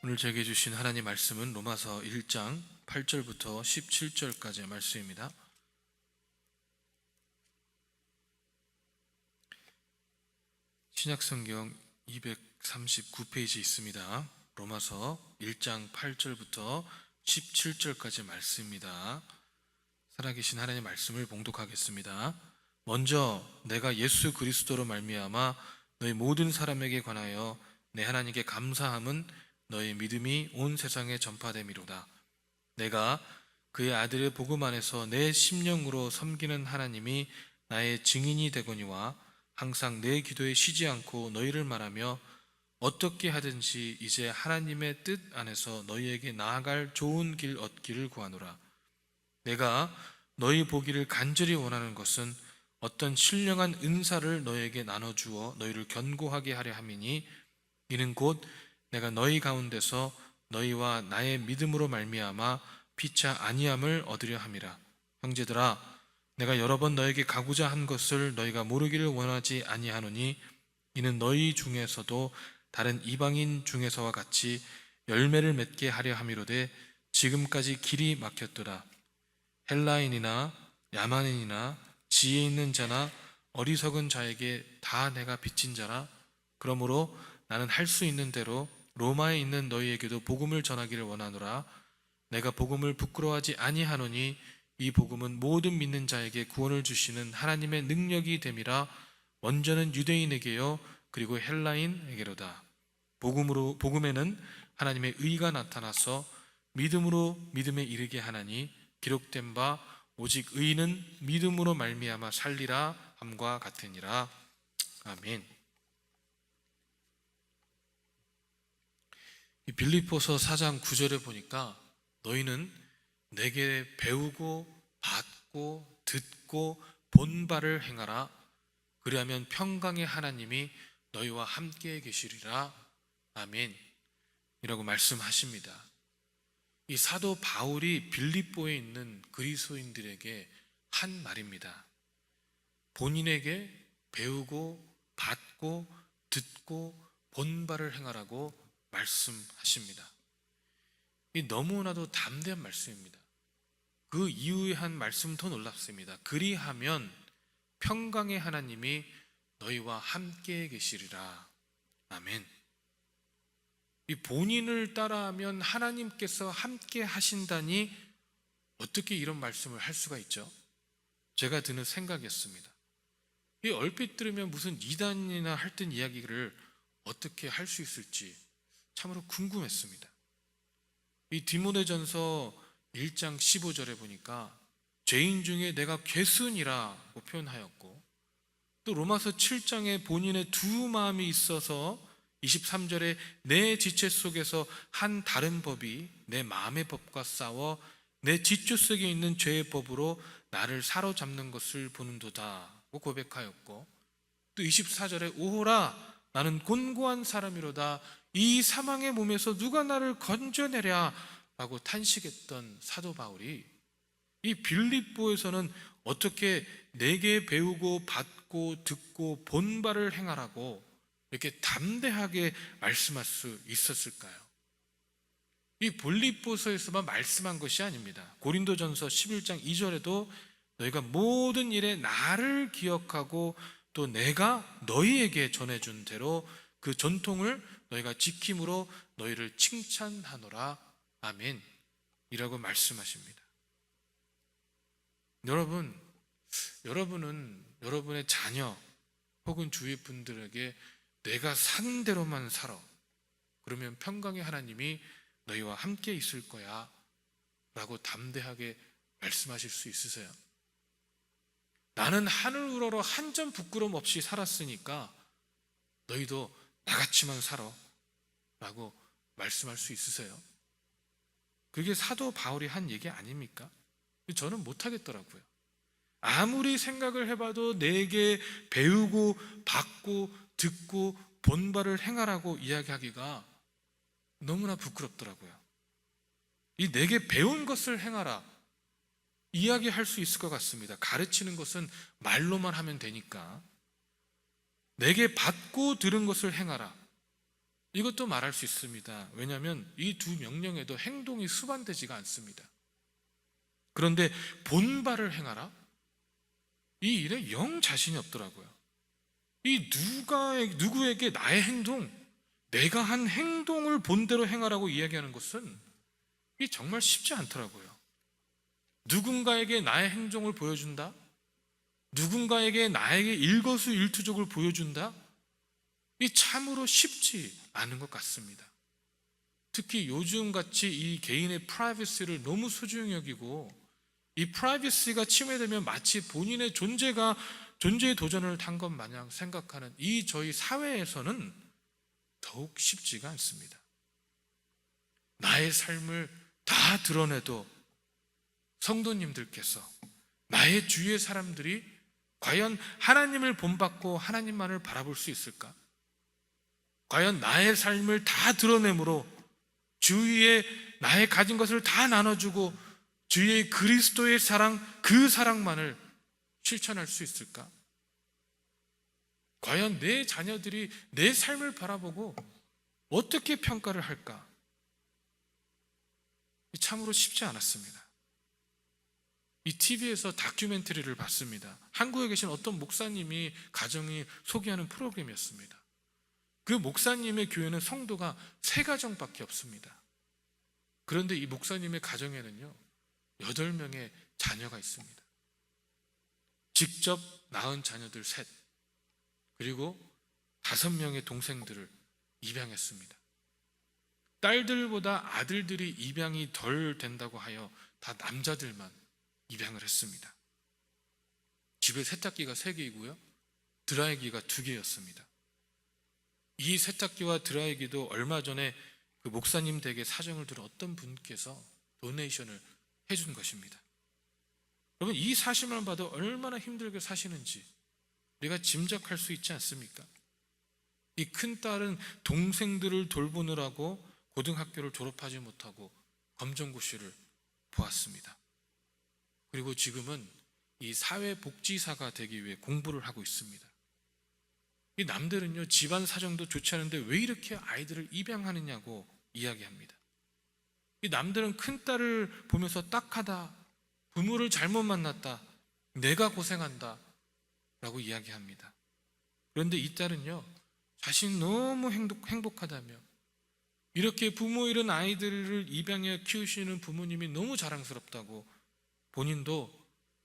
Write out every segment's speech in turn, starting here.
오늘 제게 주신 하나님 말씀은 로마서 1장 8절부터 17절까지의 말씀입니다. 신약성경 239페이지 있습니다. 로마서 1장 8절부터 17절까지의 말씀입니다. 살아계신 하나님 말씀을 봉독하겠습니다. 먼저 내가 예수 그리스도로 말미암아 너희 모든 사람에게 관하여 내 하나님께 감사함은 너희 믿음이 온 세상에 전파됨이로다. 내가 그의 아들의 복음 안에서 내 심령으로 섬기는 하나님이 나의 증인이 되거니와 항상 내 기도에 쉬지 않고 너희를 말하며 어떻게 하든지 이제 하나님의 뜻 안에서 너희에게 나아갈 좋은 길 얻기를 구하노라. 내가 너희 보기를 간절히 원하는 것은 어떤 신령한 은사를 너희에게 나눠주어 너희를 견고하게 하려 함이니 이는 곧 내가 너희 가운데서 너희와 나의 믿음으로 말미암아 피차 아니함을 얻으려 함이라. 형제들아, 내가 여러 번 너에게 가고자 한 것을 너희가 모르기를 원하지 아니하노니 이는 너희 중에서도 다른 이방인 중에서와 같이 열매를 맺게 하려 함이로되 지금까지 길이 막혔도다. 헬라인이나 야만인이나 지혜 있는 자나 어리석은 자에게 다 내가 빚진 자라. 그러므로 나는 할 수 있는 대로 로마에 있는 너희에게도 복음을 전하기를 원하노라. 내가 복음을 부끄러워하지 아니하노니 이 복음은 모든 믿는 자에게 구원을 주시는 하나님의 능력이 됨이라. 먼저는 유대인에게요 그리고 헬라인에게로다. 복음에는 하나님의 의가 나타나서 믿음으로 믿음에 이르게 하나니 기록된 바 오직 의인은 믿음으로 말미암아 살리라 함과 같으니라. 아멘. 이 빌립보서 4장 9절에 보니까 너희는 내게 배우고 받고 듣고 본 바를 행하라. 그리하면 평강의 하나님이 너희와 함께 계시리라. 아멘. 이라고 말씀하십니다. 이 사도 바울이 빌립보에 있는 그리스도인들에게 한 말입니다. 본인에게 배우고 받고 듣고 본 바를 행하라고 말씀하십니다. 이 너무나도 담대한 말씀입니다. 그 이후에 한 말씀은 더 놀랍습니다. 그리하면 평강의 하나님이 너희와 함께 계시리라. 아멘. 이 본인을 따라하면 하나님께서 함께 하신다니 어떻게 이런 말씀을 할 수가 있죠? 제가 드는 생각이었습니다. 이 얼핏 들으면 무슨 이단이나 할듯 이야기를 어떻게 할 수 있을지 참으로 궁금했습니다. 이 디모데전서 1장 15절에 보니까 죄인 중에 내가 괴순이라고 표현하였고, 또 로마서 7장에 본인의 두 마음이 있어서 23절에 내 지체 속에서 한 다른 법이 내 마음의 법과 싸워 내 지체 속에 있는 죄의 법으로 나를 사로잡는 것을 보는도다고 고백하였고, 또 24절에 오호라 나는 곤고한 사람이로다. 이 사망의 몸에서 누가 나를 건져내랴 라고 탄식했던 사도 바울이 이 빌립보에서는 어떻게 내게 배우고 받고 듣고 본 바를 행하라고 이렇게 담대하게 말씀할 수 있었을까요? 이 빌립보서에서만 말씀한 것이 아닙니다. 고린도전서 11장 2절에도 너희가 모든 일에 나를 기억하고 또 내가 너희에게 전해준 대로 그 전통을 너희가 지킴으로 너희를 칭찬하노라. 아멘. 이라고 말씀하십니다. 여러분은 여러분의 자녀 혹은 주위 분들에게 내가 산 대로만 살아. 그러면 평강의 하나님이 너희와 함께 있을 거야. 라고 담대하게 말씀하실 수 있으세요? 나는 하늘 우러러 한 점 부끄럼 없이 살았으니까 너희도 나같이만 살아. 라고 말씀할 수 있으세요? 그게 사도 바울이 한 얘기 아닙니까? 저는 못하겠더라고요. 아무리 생각을 해봐도 내게 배우고 받고 듣고 본 바를 행하라고 이야기하기가 너무나 부끄럽더라고요. 이 내게 배운 것을 행하라 이야기할 수 있을 것 같습니다. 가르치는 것은 말로만 하면 되니까. 내게 받고 들은 것을 행하라. 이것도 말할 수 있습니다. 왜냐하면 이 두 명령에도 행동이 수반되지가 않습니다. 그런데 본바를 행하라? 이 일에 영 자신이 없더라고요. 이 누구에게 나의 행동, 내가 한 행동을 본대로 행하라고 이야기하는 것은 이 정말 쉽지 않더라고요. 누군가에게 나의 행동을 보여준다? 누군가에게 나에게 일거수일투족을 보여준다? 이 참으로 쉽지 않은 것 같습니다. 특히 요즘같이 이 개인의 프라이버시를 너무 소중히 여기고 이 프라이버시가 침해되면 마치 본인의 존재의 도전을 한 것 마냥 생각하는 이 저희 사회에서는 더욱 쉽지가 않습니다. 나의 삶을 다 드러내도 성도님들께서, 나의 주위의 사람들이 과연 하나님을 본받고 하나님만을 바라볼 수 있을까? 과연 나의 삶을 다 드러내므로 주위에 나의 가진 것을 다 나눠주고 주위의 그리스도의 사랑, 그 사랑만을 실천할 수 있을까? 과연 내 자녀들이 내 삶을 바라보고 어떻게 평가를 할까? 참으로 쉽지 않았습니다. 이 TV에서 다큐멘터리를 봤습니다. 한국에 계신 어떤 목사님이 가정이 소개하는 프로그램이었습니다. 그 목사님의 교회는 성도가 3가정밖에 없습니다. 그런데 이 목사님의 가정에는요 8명의 자녀가 있습니다. 직접 낳은 자녀들 3, 그리고 5명의 동생들을 입양했습니다. 딸들보다 아들들이 입양이 덜 된다고 하여 다 남자들만 입양을 했습니다. 집에 세탁기가 3개이고요 드라이기가 2개였습니다. 이 세탁기와 드라이기도 얼마 전에 그 목사님 댁에 사정을 들은 어떤 분께서 도네이션을 해준 것입니다. 여러분, 이 사실만 봐도 얼마나 힘들게 사시는지 우리가 짐작할 수 있지 않습니까? 이 큰딸은 동생들을 돌보느라고 고등학교를 졸업하지 못하고 검정고시를 보았습니다. 그리고 지금은 이 사회복지사가 되기 위해 공부를 하고 있습니다. 이 남들은요 집안 사정도 좋지 않은데 왜 이렇게 아이들을 입양하느냐고 이야기합니다. 이 남들은 큰딸을 보면서 딱하다, 부모를 잘못 만났다, 내가 고생한다 라고 이야기합니다. 그런데 이 딸은요 자신이 너무 행복하다며, 이렇게 부모 잃은 아이들을 입양해 키우시는 부모님이 너무 자랑스럽다고 본인도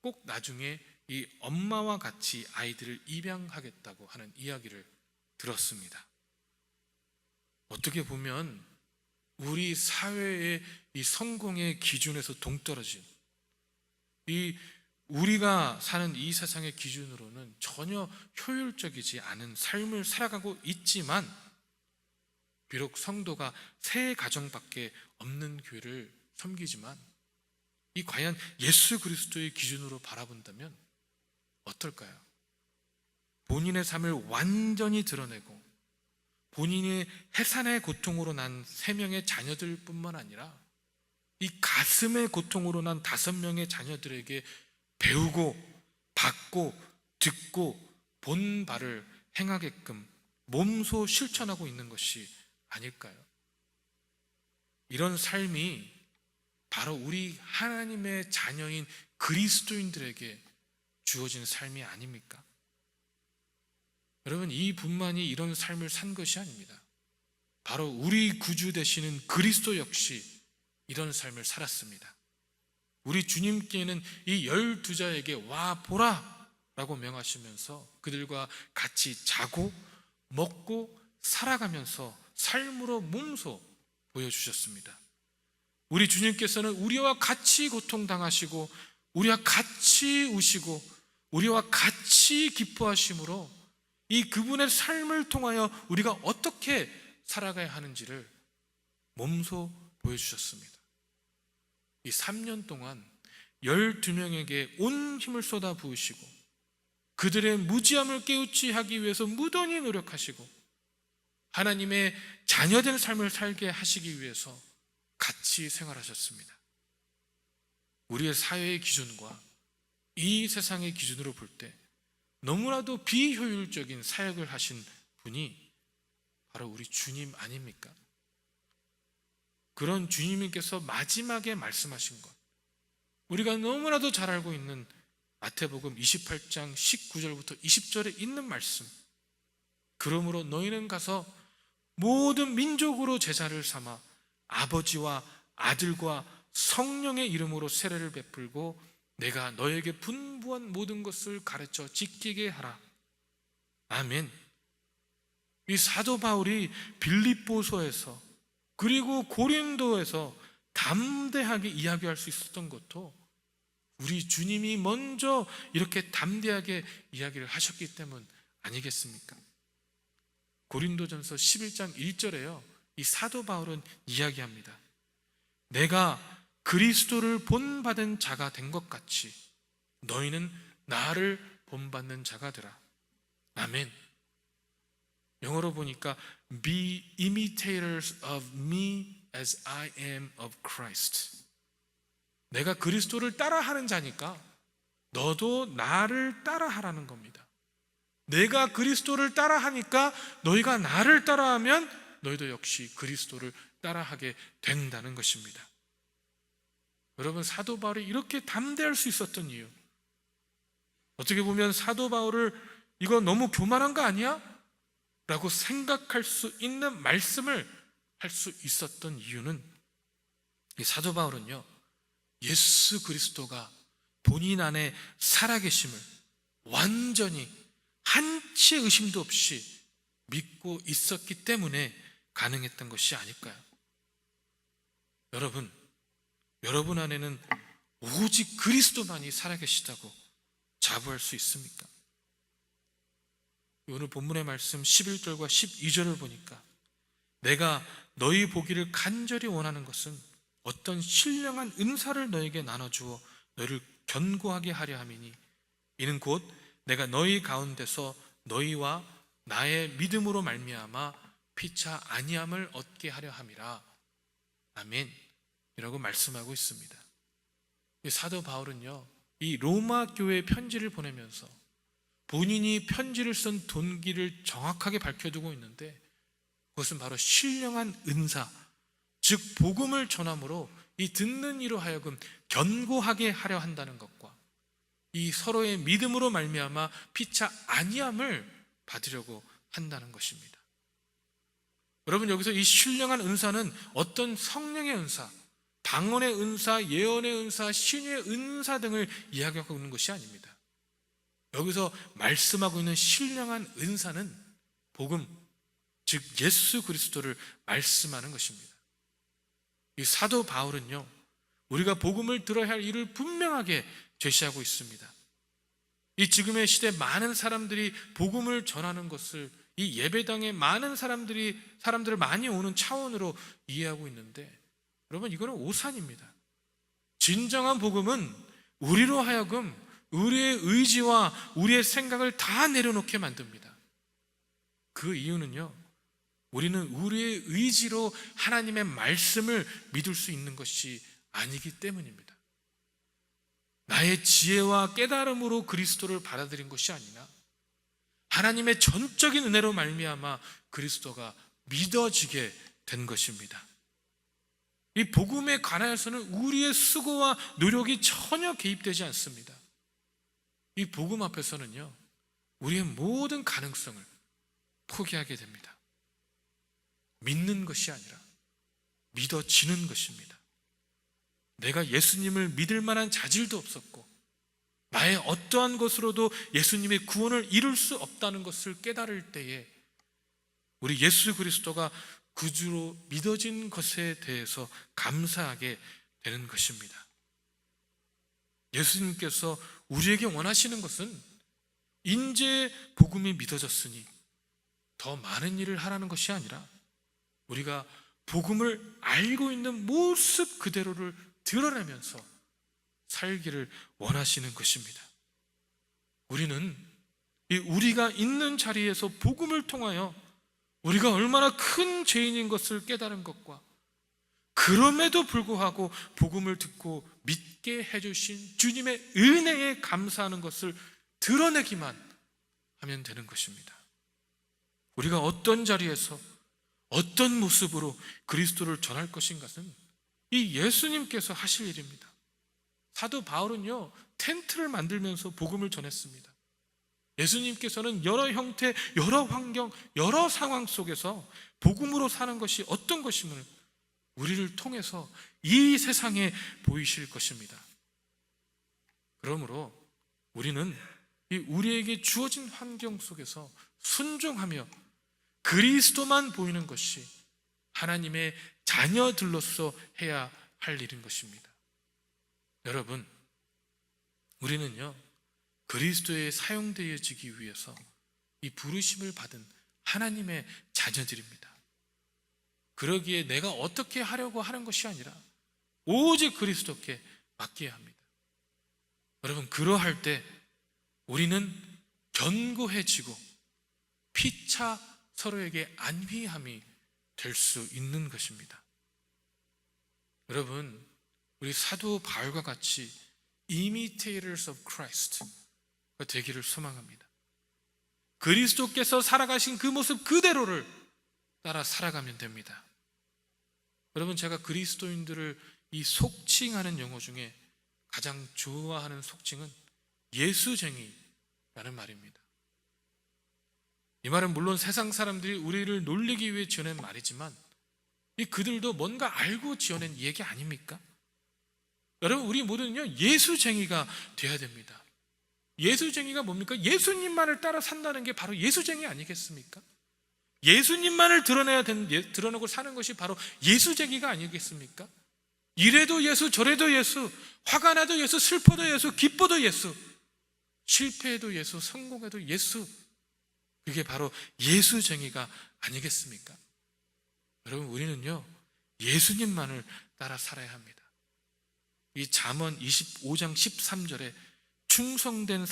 꼭 나중에 이 엄마와 같이 아이들을 입양하겠다고 하는 이야기를 들었습니다. 어떻게 보면 우리 사회의 이 성공의 기준에서 동떨어진, 이 우리가 사는 이 세상의 기준으로는 전혀 효율적이지 않은 삶을 살아가고 있지만, 비록 성도가 3가정밖에 없는 교회를 섬기지만 이 과연 예수 그리스도의 기준으로 바라본다면 어떨까요? 본인의 삶을 완전히 드러내고 본인의 해산의 고통으로 난 3명의 자녀들뿐만 아니라 이 가슴의 고통으로 난 5명의 자녀들에게 배우고 받고 듣고 본 바를 행하게끔 몸소 실천하고 있는 것이 아닐까요? 이런 삶이 바로 우리 하나님의 자녀인 그리스도인들에게 주어진 삶이 아닙니까? 여러분, 이 분만이 이런 삶을 산 것이 아닙니다. 바로 우리 구주 되시는 그리스도 역시 이런 삶을 살았습니다. 우리 주님께는 이 12자에게 와 보라 라고 명하시면서 그들과 같이 자고 먹고 살아가면서 삶으로 몸소 보여주셨습니다. 우리 주님께서는 우리와 같이 고통당하시고 우리와 같이 우시고 우리와 같이 기뻐하심으로 이 그분의 삶을 통하여 우리가 어떻게 살아가야 하는지를 몸소 보여주셨습니다. 이 3년 동안 12명에게 온 힘을 쏟아 부으시고 그들의 무지함을 깨우치 하기 위해서 무던히 노력하시고 하나님의 자녀된 삶을 살게 하시기 위해서 같이 생활하셨습니다. 우리의 사회의 기준과 이 세상의 기준으로 볼 때 너무나도 비효율적인 사역을 하신 분이 바로 우리 주님 아닙니까? 그런 주님께서 마지막에 말씀하신 것, 우리가 너무나도 잘 알고 있는 마태복음 28장 19절부터 20절에 있는 말씀, 그러므로 너희는 가서 모든 민족으로 제자를 삼아 아버지와 아들과 성령의 이름으로 세례를 베풀고 내가 너에게 분부한 모든 것을 가르쳐 지키게 하라. 아멘. 이 사도 바울이 빌립보서에서 그리고 고린도에서 담대하게 이야기할 수 있었던 것도 우리 주님이 먼저 이렇게 담대하게 이야기를 하셨기 때문 아니겠습니까? 고린도전서 11장 1절에요, 이 사도 바울은 이야기합니다. 내가 그리스도를 본받은 자가 된 것 같이 너희는 나를 본받는 자가 되라. 아멘. 영어로 보니까 Be imitators of me as I am of Christ. 내가 그리스도를 따라하는 자니까 너도 나를 따라하라는 겁니다. 내가 그리스도를 따라하니까 너희가 나를 따라하면 너희도 역시 그리스도를 따라하게 된다는 것입니다. 여러분, 사도 바울이 이렇게 담대할 수 있었던 이유, 어떻게 보면 사도 바울을 이거 너무 교만한 거 아니야? 라고 생각할 수 있는 말씀을 할 수 있었던 이유는, 이 사도 바울은요, 예수 그리스도가 본인 안에 살아계심을 완전히 한치의 의심도 없이 믿고 있었기 때문에 가능했던 것이 아닐까요? 여러분 안에는 오직 그리스도만이 살아계시다고 자부할 수 있습니까? 오늘 본문의 말씀 11절과 12절을 보니까 내가 너희 보기를 간절히 원하는 것은 어떤 신령한 은사를 너에게 나눠주어 너희를 견고하게 하려 함이니 이는 곧 내가 너희 가운데서 너희와 나의 믿음으로 말미암아 피차 아니함을 얻게 하려 함이라. 아멘. 이라고 말씀하고 있습니다. 사도 바울은요, 이 로마 교회에 편지를 보내면서 본인이 편지를 쓴 동기를 정확하게 밝혀두고 있는데, 그것은 바로 신령한 은사, 즉 복음을 전함으로 이 듣는 이로 하여금 견고하게 하려 한다는 것과 이 서로의 믿음으로 말미암아 피차 아니함을 받으려고 한다는 것입니다. 여러분, 여기서 이 신령한 은사는 어떤 성령의 은사, 방언의 은사, 예언의 은사, 신유의 은사 등을 이야기하고 있는 것이 아닙니다. 여기서 말씀하고 있는 신령한 은사는 복음, 즉 예수 그리스도를 말씀하는 것입니다. 이 사도 바울은요, 우리가 복음을 들어야 할 일을 분명하게 제시하고 있습니다. 이 지금의 시대 많은 사람들이 복음을 전하는 것을 이 예배당에 많은 사람들을 많이 오는 차원으로 이해하고 있는데, 여러분, 이거는 오산입니다. 진정한 복음은 우리로 하여금 우리의 의지와 우리의 생각을 다 내려놓게 만듭니다. 그 이유는요, 우리는 우리의 의지로 하나님의 말씀을 믿을 수 있는 것이 아니기 때문입니다. 나의 지혜와 깨달음으로 그리스도를 받아들인 것이 아니라 하나님의 전적인 은혜로 말미암아 그리스도가 믿어지게 된 것입니다. 이 복음에 관하여서는 우리의 수고와 노력이 전혀 개입되지 않습니다. 이 복음 앞에서는요, 우리의 모든 가능성을 포기하게 됩니다. 믿는 것이 아니라 믿어지는 것입니다. 내가 예수님을 믿을 만한 자질도 없었고 나의 어떠한 것으로도 예수님의 구원을 이룰 수 없다는 것을 깨달을 때에 우리 예수 그리스도가 구주로 믿어진 것에 대해서 감사하게 되는 것입니다. 예수님께서 우리에게 원하시는 것은 인제 복음이 믿어졌으니 더 많은 일을 하라는 것이 아니라 우리가 복음을 알고 있는 모습 그대로를 드러내면서 살기를 원하시는 것입니다. 우리는 우리가 있는 자리에서 복음을 통하여 우리가 얼마나 큰 죄인인 것을 깨달은 것과 그럼에도 불구하고 복음을 듣고 믿게 해주신 주님의 은혜에 감사하는 것을 드러내기만 하면 되는 것입니다. 우리가 어떤 자리에서 어떤 모습으로 그리스도를 전할 것인가는 이 예수님께서 하실 일입니다. 사도 바울은요, 텐트를 만들면서 복음을 전했습니다. 예수님께서는 여러 형태, 여러 환경, 여러 상황 속에서 복음으로 사는 것이 어떤 것임을 우리를 통해서 이 세상에 보이실 것입니다. 그러므로 우리는 이 우리에게 주어진 환경 속에서 순종하며 그리스도만 보이는 것이 하나님의 자녀들로서 해야 할 일인 것입니다. 여러분, 우리는요, 그리스도에 사용되어지기 위해서 이 부르심을 받은 하나님의 자녀들입니다. 그러기에 내가 어떻게 하려고 하는 것이 아니라 오직 그리스도께 맡겨야 합니다. 여러분, 그러할 때 우리는 견고해지고 피차 서로에게 안위함이 될 수 있는 것입니다. 여러분, 우리 사도 바울과 같이 imitators of Christ가 되기를 소망합니다. 그리스도께서 살아가신 그 모습 그대로를 따라 살아가면 됩니다. 여러분, 제가 그리스도인들을 이 속칭하는 용어 중에 가장 좋아하는 속칭은 예수쟁이라는 말입니다. 이 말은 물론 세상 사람들이 우리를 놀리기 위해 지어낸 말이지만 이 그들도 뭔가 알고 지어낸 얘기 아닙니까? 여러분, 우리 모두는요, 예수쟁이가 돼야 됩니다. 예수쟁이가 뭡니까? 예수님만을 따라 산다는 게 바로 예수쟁이 아니겠습니까? 예수님만을 드러내고 사는 것이 바로 예수쟁이가 아니겠습니까? 이래도 예수, 저래도 예수, 화가 나도 예수, 슬퍼도 예수, 기뻐도 예수, 실패해도 예수, 성공해도 예수. 그게 바로 예수쟁이가 아니겠습니까? 여러분, 우리는요, 예수님만을 따라 살아야 합니다. 이 잠언 25장 13절에 충성된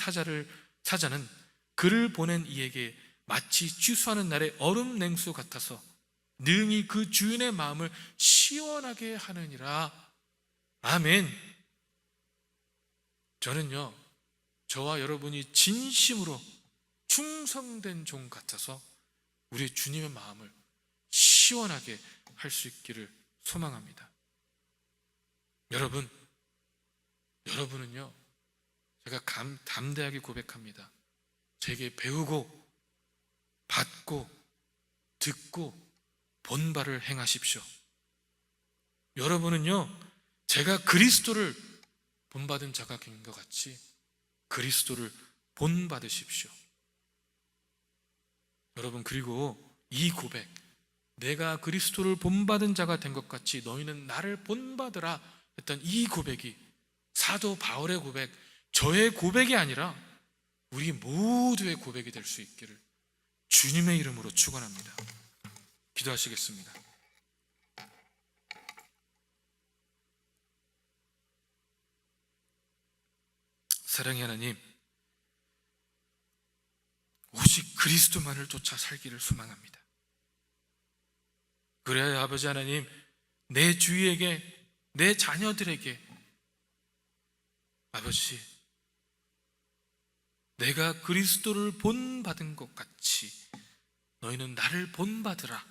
사자는 그를 보낸 이에게 마치 취수하는 날의 얼음 냉수 같아서 능히 그 주인의 마음을 시원하게 하느니라. 아멘. 저는요, 저와 여러분이 진심으로 충성된 종 같아서 우리 주님의 마음을 시원하게 할 수 있기를 소망합니다. 여러분은요, 제가 담대하게 고백합니다. 제게 배우고 받고 듣고 본바를 행하십시오. 여러분은요, 제가 그리스도를 본받은 자가 된 것 같이 그리스도를 본받으십시오. 여러분, 그리고 이 고백, 내가 그리스도를 본받은 자가 된 것 같이 너희는 나를 본받으라 했던 이 고백이 사도 바울의 고백, 저의 고백이 아니라 우리 모두의 고백이 될 수 있기를 주님의 이름으로 축원합니다. 기도하시겠습니다. 사랑의 하나님, 오직 그리스도만을 쫓아 살기를 소망합니다. 그래야 아버지 하나님, 내 주위에게, 내 자녀들에게 아버지, 내가 그리스도를 본받은 것 같이 너희는 나를 본받으라,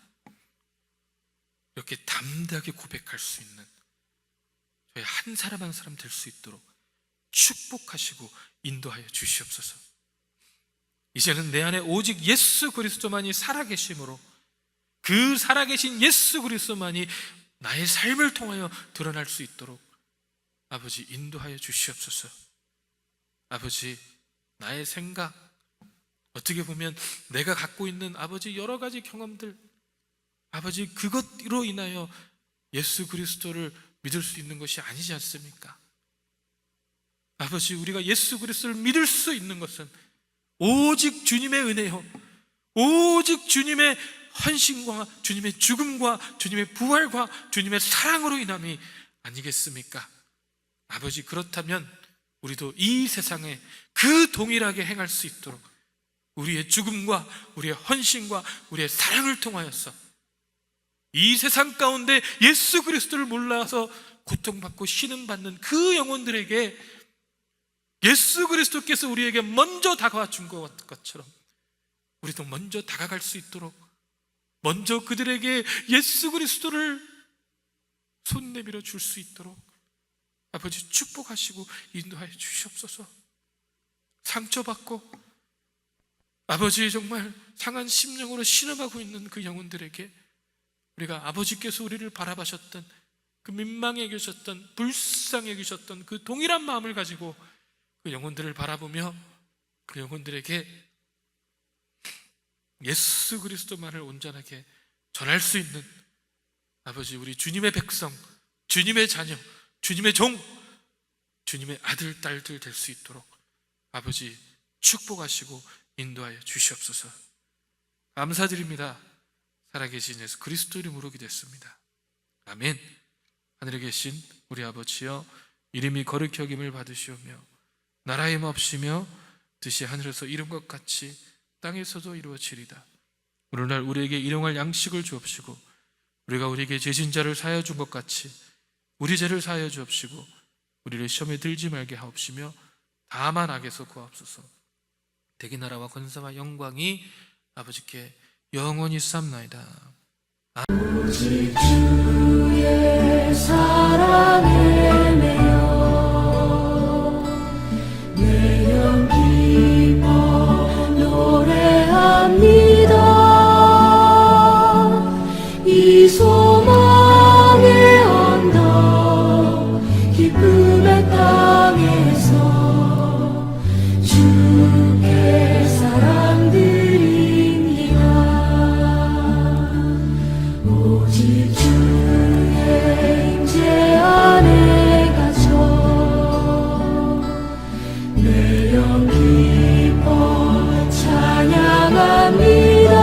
이렇게 담대하게 고백할 수 있는 저희 한 사람 한 사람 될 수 있도록 축복하시고 인도하여 주시옵소서. 이제는 내 안에 오직 예수 그리스도만이 살아계심으로 그 살아계신 예수 그리스도만이 나의 삶을 통하여 드러날 수 있도록 아버지 인도하여 주시옵소서. 아버지, 나의 생각, 어떻게 보면 내가 갖고 있는 아버지 여러 가지 경험들, 아버지 그것으로 인하여 예수 그리스도를 믿을 수 있는 것이 아니지 않습니까? 아버지, 우리가 예수 그리스도를 믿을 수 있는 것은 오직 주님의 은혜요, 오직 주님의 헌신과 주님의 죽음과 주님의 부활과 주님의 사랑으로 인함이 아니겠습니까? 아버지, 그렇다면 우리도 이 세상에 그 동일하게 행할 수 있도록 우리의 죽음과 우리의 헌신과 우리의 사랑을 통하여서 이 세상 가운데 예수 그리스도를 몰라서 고통받고 신음받는 그 영혼들에게 예수 그리스도께서 우리에게 먼저 다가와 준 것처럼 우리도 먼저 다가갈 수 있도록, 먼저 그들에게 예수 그리스도를 손 내밀어 줄 수 있도록 아버지 축복하시고 인도하여 주시옵소서. 상처받고 아버지 정말 상한 심령으로 신음하고 있는 그 영혼들에게 우리가 아버지께서 우리를 바라보셨던 그 민망해 계셨던 불쌍해 계셨던 그 동일한 마음을 가지고 그 영혼들을 바라보며 그 영혼들에게 예수 그리스도만을 온전하게 전할 수 있는 아버지 우리 주님의 백성, 주님의 자녀, 주님의 종, 주님의 아들, 딸들 될 수 있도록 아버지 축복하시고 인도하여 주시옵소서. 감사드립니다. 살아계신 예수 그리스도 이름으로 기도했습니다. 아멘. 하늘에 계신 우리 아버지여, 이름이 거룩히 여김을 받으시오며 나라의 몹시며 뜻이 하늘에서 이룬 것 같이 땅에서도 이루어지리다. 오늘날 우리에게 일용할 양식을 주옵시고 우리가 우리에게 죄진 자를 사하여 준 것 같이 우리 죄를 사하여 주옵시고 우리를 시험에 들지 말게 하옵시며 다만 악에서 구하옵소서. 대기 나라와 권세와 영광이 아버지께 영원히 삼나이다. 오직 주의 사랑에 매여 내 영 기뻐 노래합니다. 이 소망의 언덕 기쁨의 땅에서 주께 사랑 드립니다. 오직 주의 임재 안에 갇혀 내 영 기뻐 찬양합니다.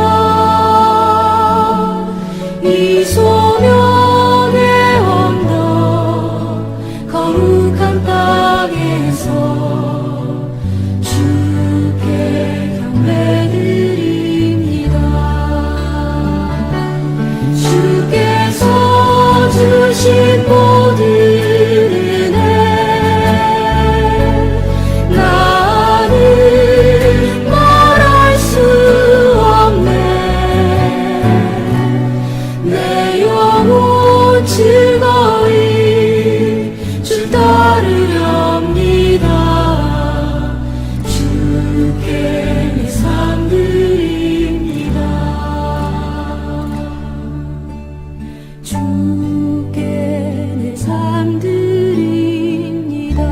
이 소명의 언덕 거룩한 땅에서 주께 경배드립니다. 주께서 주신 모든 은혜 나는 말할 수 없네. 내 영혼 즐거이 주 따르렵니다. 주께 내 삶 드립니다. 주께 내 삶 드립니다.